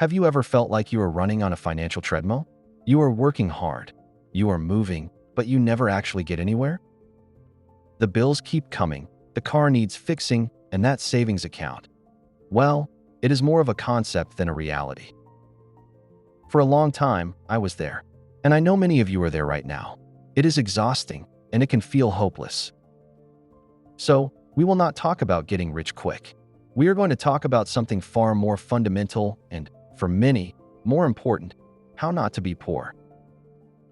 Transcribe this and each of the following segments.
Have you ever felt like you are running on a financial treadmill? You are working hard, you are moving, but you never actually get anywhere? The bills keep coming, the car needs fixing, and that savings account. Well, it is more of a concept than a reality. For a long time, I was there, and I know many of you are there right now. It is exhausting, and it can feel hopeless. So, we will not talk about getting rich quick. We are going to talk about something far more fundamental and, for many, more important: how not to be poor.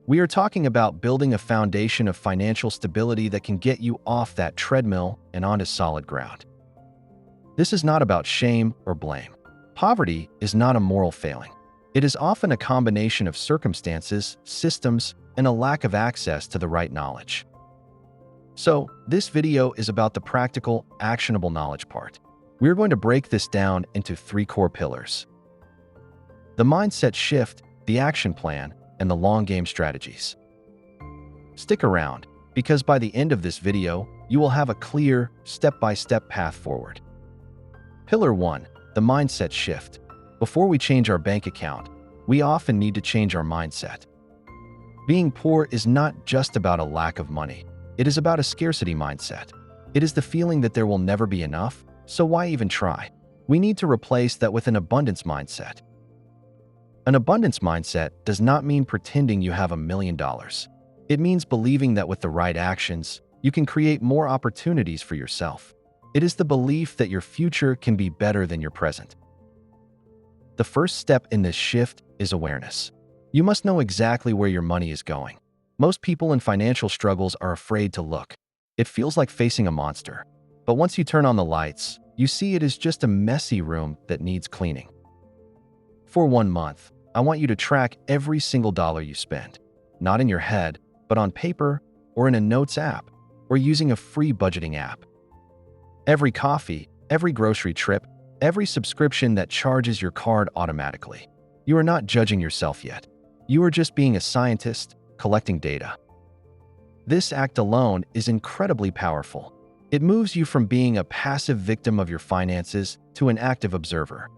We are talking about building a foundation of financial stability that can get you off that treadmill and onto solid ground. This is not about shame or blame. Poverty is not a moral failing. It is often a combination of circumstances, systems, and a lack of access to the right knowledge. So, this video is about the practical, actionable knowledge part. We're going to break this down into 3 core pillars: the mindset shift, the action plan, and the long game strategies. Stick around, because by the end of this video, you will have a clear, step-by-step path forward. Pillar 1, the mindset shift. Before we change our bank account, we often need to change our mindset. Being poor is not just about a lack of money. It is about a scarcity mindset. It is the feeling that there will never be enough, so why even try? We need to replace that with an abundance mindset. An abundance mindset does not mean pretending you have $1 million. It means believing that with the right actions, you can create more opportunities for yourself. It is the belief that your future can be better than your present. The first step in this shift is awareness. You must know exactly where your money is going. Most people in financial struggles are afraid to look. It feels like facing a monster. But once you turn on the lights, you see it is just a messy room that needs cleaning. For 1 month, I want you to track every single dollar you spend. Not in your head, but on paper, or in a notes app, or using a free budgeting app. Every coffee, every grocery trip, every subscription that charges your card automatically. You are not judging yourself yet. You are just being a scientist, collecting data. This act alone is incredibly powerful. It moves you from being a passive victim of your finances to an active observer.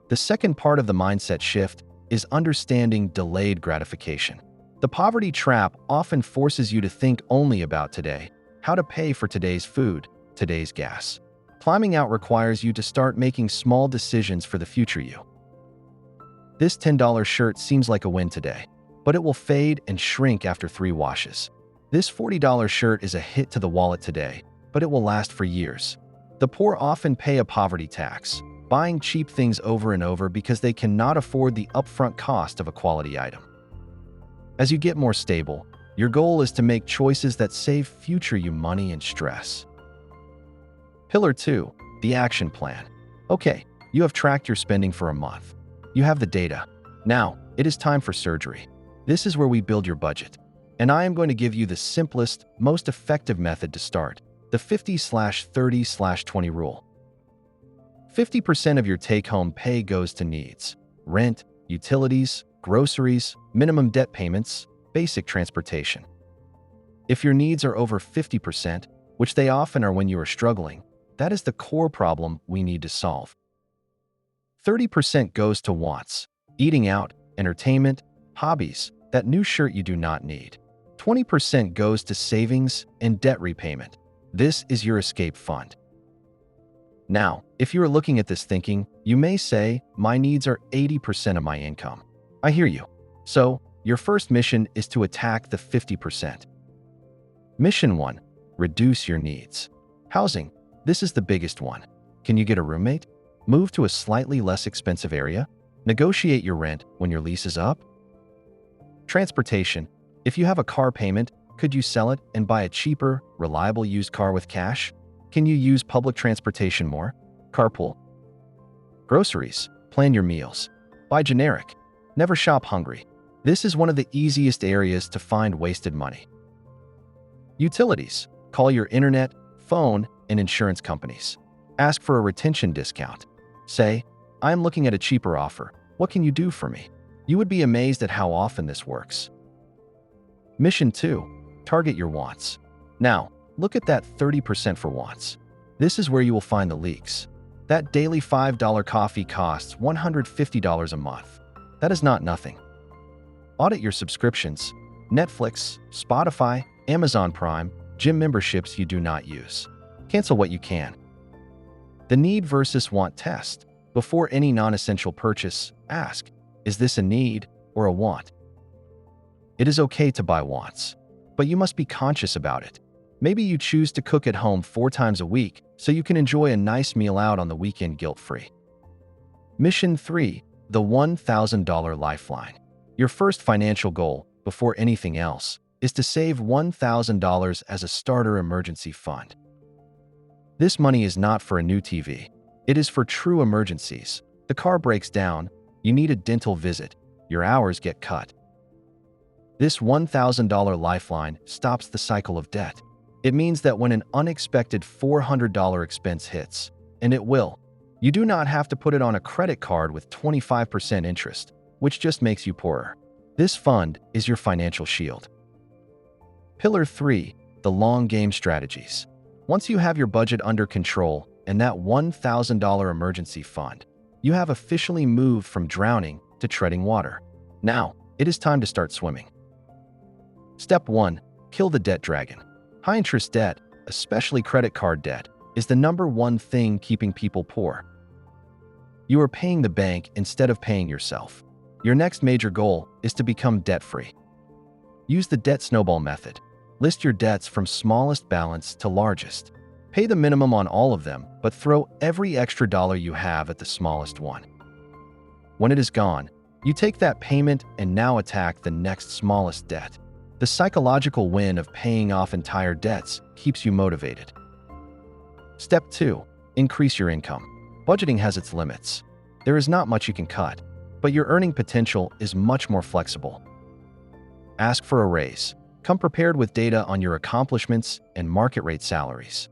The second part of the mindset shift is understanding delayed gratification. The poverty trap often forces you to think only about today, how to pay for today's food, today's gas. Climbing out requires you to start making small decisions for the future you. This $10 shirt seems like a win today, but it will fade and shrink after 3 washes. This $40 shirt is a hit to the wallet today, but it will last for years. The poor often pay a poverty tax, buying cheap things over and over because they cannot afford the upfront cost of a quality item. As you get more stable, your goal is to make choices that save future you money and stress. Pillar 2, the action plan. Okay, you have tracked your spending for a month. You have the data. Now, it is time for surgery. This is where we build your budget. And I am going to give you the simplest, most effective method to start, the 50/30/20 rule. 50% of your take-home pay goes to needs: rent, utilities, groceries, minimum debt payments, basic transportation. If your needs are over 50%, which they often are when you are struggling, that is the core problem we need to solve. 30% goes to wants: eating out, entertainment, hobbies, that new shirt you do not need. 20% goes to savings and debt repayment. This is your escape fund. Now, if you are looking at this thinking, you may say, my needs are 80% of my income. I hear you. So, your first mission is to attack the 50%. Mission 1, reduce your needs. Housing, this is the biggest one. Can you get a roommate? Move to a slightly less expensive area? Negotiate your rent when your lease is up? Transportation, if you have a car payment, could you sell it and buy a cheaper, reliable used car with cash? Can you use public transportation more? Carpool. Groceries, plan your meals. Buy generic. Never shop hungry. This is one of the easiest areas to find wasted money. Utilities, call your internet, phone, and insurance companies. Ask for a retention discount. Say, I am looking at a cheaper offer. What can you do for me? You would be amazed at how often this works. Mission 2, target your wants. Now, look at that 30% for wants. This is where you will find the leaks. That daily $5 coffee costs $150 a month. That is not nothing. Audit your subscriptions: Netflix, Spotify, Amazon Prime, gym memberships you do not use. Cancel what you can. The need versus want test. Before any non-essential purchase, ask, is this a need or a want? It is okay to buy wants, but you must be conscious about it. Maybe you choose to cook at home 4 times a week so you can enjoy a nice meal out on the weekend guilt-free. Mission 3. The $1,000 Lifeline. Your first financial goal, before anything else, is to save $1,000 as a starter emergency fund. This money is not for a new TV. It is for true emergencies. The car breaks down, you need a dental visit, your hours get cut. This $1,000 lifeline stops the cycle of debt. It means that when an unexpected $400 expense hits, and it will, you do not have to put it on a credit card with 25% interest, which just makes you poorer. This fund is your financial shield. Pillar 3. The long game strategies. Once you have your budget under control and that $1,000 emergency fund, you have officially moved from drowning to treading water. Now, it is time to start swimming. Step 1. Kill the debt dragon. High-interest debt, especially credit card debt, is the #1 thing keeping people poor. You are paying the bank instead of paying yourself. Your next major goal is to become debt-free. Use the debt snowball method. List your debts from smallest balance to largest. Pay the minimum on all of them, but throw every extra dollar you have at the smallest one. When it is gone, you take that payment and now attack the next smallest debt. The psychological win of paying off entire debts keeps you motivated. Step 2. Increase your income. Budgeting has its limits. There is not much you can cut, but your earning potential is much more flexible. Ask for a raise. Come prepared with data on your accomplishments and market rate salaries.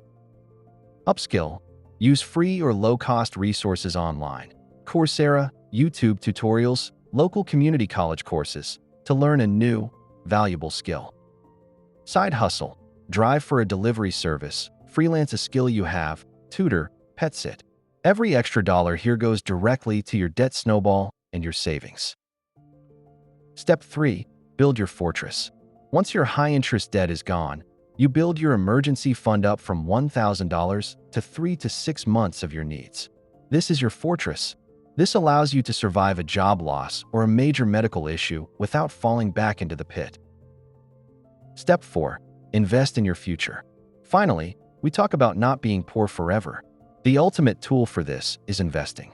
Upskill. Use free or low-cost resources online. Coursera, YouTube tutorials, local community college courses to learn a new, valuable skill. Side hustle. Drive for a delivery service, freelance a skill you have, tutor, pet sit. Every extra dollar here goes directly to your debt snowball and your savings. Step 3. Build your fortress. Once your high-interest debt is gone, you build your emergency fund up from $1,000 to 3 to 6 months of your needs. This is your fortress. This allows you to survive a job loss or a major medical issue without falling back into the pit. Step 4. Invest in your future. Finally, we talk about not being poor forever. The ultimate tool for this is investing.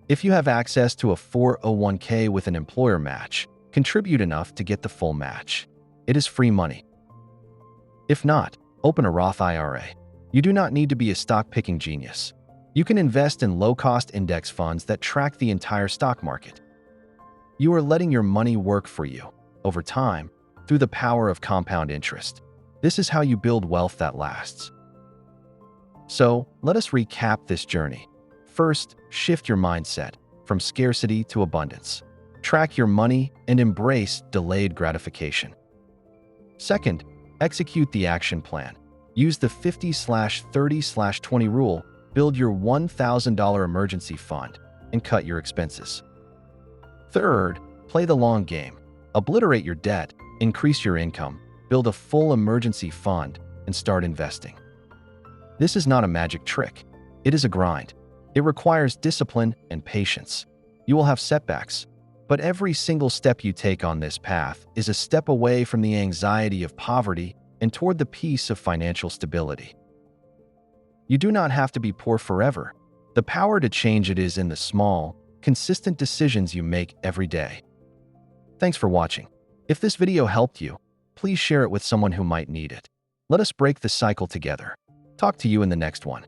If you have access to a 401k with an employer match, contribute enough to get the full match. It is free money. If not, open a Roth IRA. You do not need to be a stock-picking genius. You can invest in low-cost index funds that track the entire stock market. You are letting your money work for you, over time, through the power of compound interest. This is how you build wealth that lasts. So, let us recap this journey. First, shift your mindset from scarcity to abundance. Track your money and embrace delayed gratification. Second, execute the action plan. Use the 50/30/20 rule, build your $1,000 emergency fund, and cut your expenses. Third, play the long game. Obliterate your debt, increase your income, build a full emergency fund, and start investing. This is not a magic trick. It is a grind. It requires discipline and patience. You will have setbacks, but every single step you take on this path is a step away from the anxiety of poverty and toward the peace of financial stability. You do not have to be poor forever. The power to change it is in the small, consistent decisions you make every day. Thanks for watching. If this video helped you, please share it with someone who might need it. Let us break the cycle together. Talk to you in the next one.